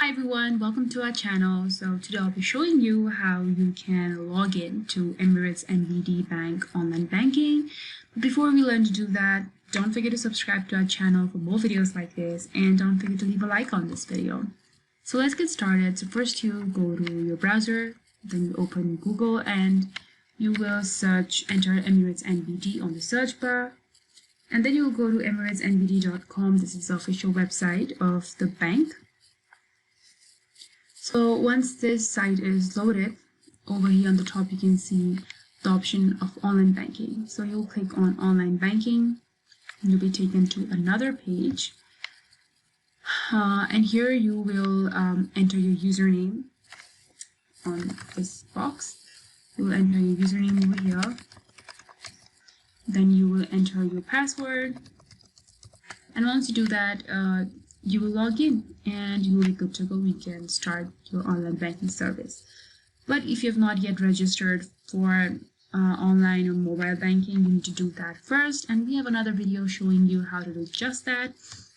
Hi everyone, welcome to our channel. So today I'll be showing you how you can log in to Emirates NBD Bank online banking. But before we learn to do that, don't forget to subscribe to our channel for more videos like this, and don't forget to leave a like on this video. So let's get started. So first you go to your browser, then you open Google and you will enter Emirates NBD on the search bar. And then you'll go to emiratesnbd.com. This is the official website of the bank. So once this site is loaded, over here on the top you can see the option of online banking. So you'll click on online banking and you'll be taken to another page. And here you will enter your username on this box. You will enter your username over here. Then you will enter your password. And once you do that, you will log in and you will be good to go. You can start your online banking service. But if you have not yet registered for online or mobile banking, you need to do that first. And we have another video showing you how to do just that.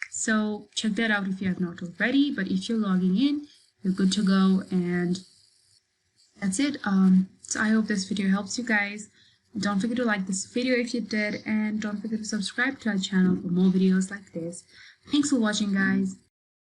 So check that out if you have not already. But if you're logging in, you're good to go. And that's it. So I hope this video helps you guys. Don't forget to like this video if you did, and don't forget to subscribe to our channel for more videos like this. Thanks for watching, guys.